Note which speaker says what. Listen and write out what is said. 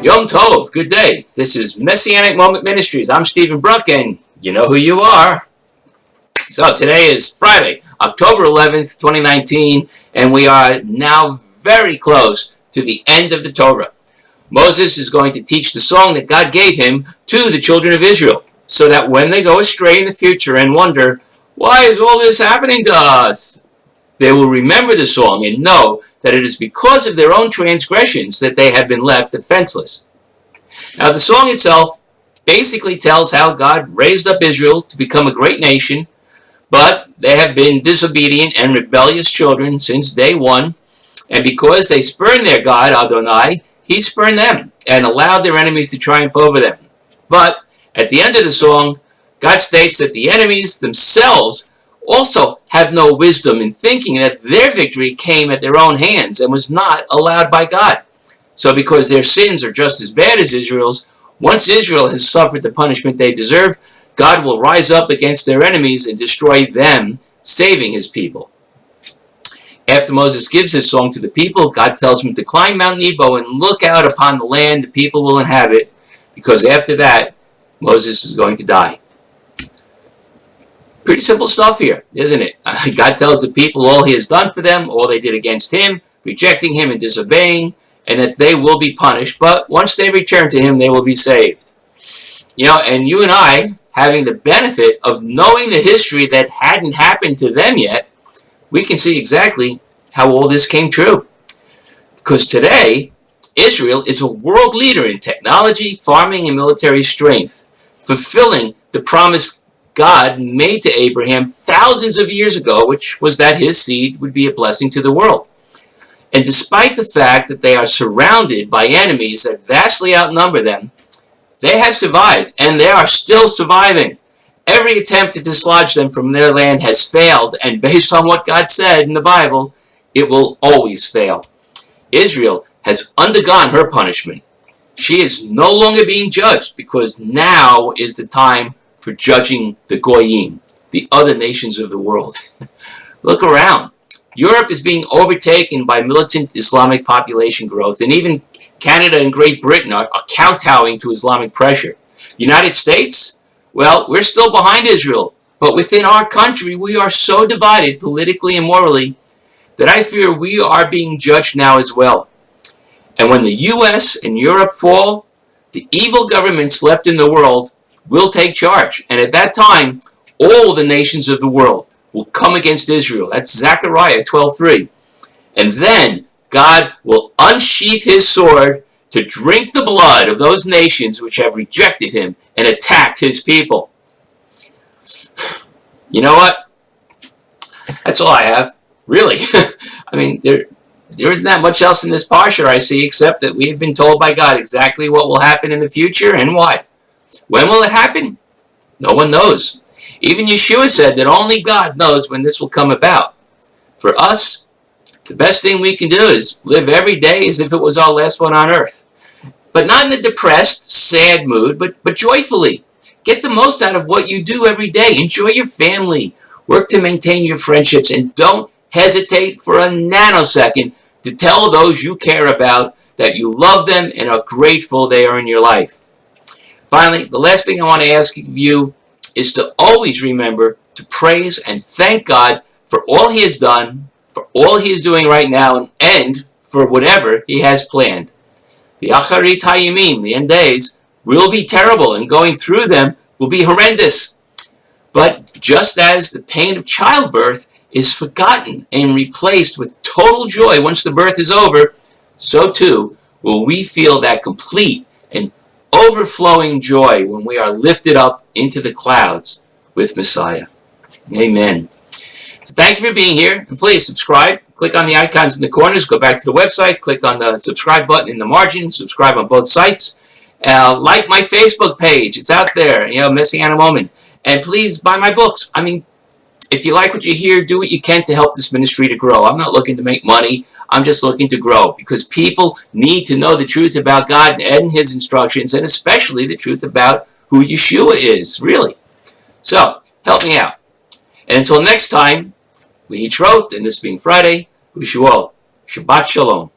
Speaker 1: Yom Tov, good day. This is Messianic Moment Ministries. I'm Stephen Bruck, and you know who you are. So today is Friday, October 11th, 2019, and we are now very close to the end of the Torah. Moses is going to teach the song that God gave him to the children of Israel, so that when they go astray in the future and wonder, why is all this happening to us? They will remember the song and know that it is because of their own transgressions that they have been left defenseless. Now, the song itself basically tells how God raised up Israel to become a great nation, but they have been disobedient and rebellious children since day one, and because they spurned their God, Adonai, he spurned them and allowed their enemies to triumph over them. But at the end of the song, God states that the enemies themselves also have no wisdom in thinking that their victory came at their own hands and was not allowed by God. So because their sins are just as bad as Israel's, once Israel has suffered the punishment they deserve, God will rise up against their enemies and destroy them, saving his people. After Moses gives his song to the people, God tells him to climb Mount Nebo and look out upon the land the people will inhabit, because after that, Moses is going to die. Pretty simple stuff here, isn't it? God tells the people all he has done for them, all they did against him, rejecting him and disobeying, and that they will be punished. But once they return to him, they will be saved. You know, and you and I, having the benefit of knowing the history that hadn't happened to them yet, we can see exactly how all this came true. Because today, Israel is a world leader in technology, farming, and military strength, fulfilling the promise God made to Abraham thousands of years ago, which was that his seed would be a blessing to the world. And despite the fact that they are surrounded by enemies that vastly outnumber them, they have survived, and they are still surviving. Every attempt to dislodge them from their land has failed, and based on what God said in the Bible, it will always fail. Israel has undergone her punishment. She is no longer being judged, because now is the time for judging the Goyim, the other nations of the world. Look around. Europe is being overtaken by militant Islamic population growth, and even Canada and Great Britain are kowtowing to Islamic pressure. United States? Well, we're still behind Israel, but within our country we are so divided politically and morally that I fear we are being judged now as well. And when the US and Europe fall, the evil governments left in the world will take charge. And at that time, all the nations of the world will come against Israel. That's Zechariah 12:3. And then God will unsheath his sword to drink the blood of those nations which have rejected him and attacked his people. You know what? That's all I have, really. I mean, there isn't that much else in this Parashah I see, except that we have been told by God exactly what will happen in the future and why. When will it happen? No one knows. Even Yeshua said that only God knows when this will come about. For us, the best thing we can do is live every day as if it was our last one on earth. But not in a depressed, sad mood, but joyfully. Get the most out of what you do every day. Enjoy your family. Work to maintain your friendships. And don't hesitate for a nanosecond to tell those you care about that you love them and are grateful they are in your life. Finally, the last thing I want to ask of you is to always remember to praise and thank God for all he has done, for all he is doing right now, and for whatever he has planned. The Acharit Hayimim, the end days, will be terrible, and going through them will be horrendous. But just as the pain of childbirth is forgotten and replaced with total joy once the birth is over, so too will we feel that complete and overflowing joy when we are lifted up into the clouds with Messiah. Amen. So thank you for being here, and please subscribe. Click on the icons in the corners, go back to the website, click on the subscribe button in the margin, subscribe on both sites. Like my Facebook page, it's out there, Messianic Moment. And please buy my books. I mean, if you like what you hear, do what you can to help this ministry to grow. I'm not looking to make money. I'm just looking to grow, because people need to know the truth about God and his instructions, and especially the truth about who Yeshua is, really. So, help me out. And until next time, we Hitrot, and this being Friday, wish you all Shabbat Shalom.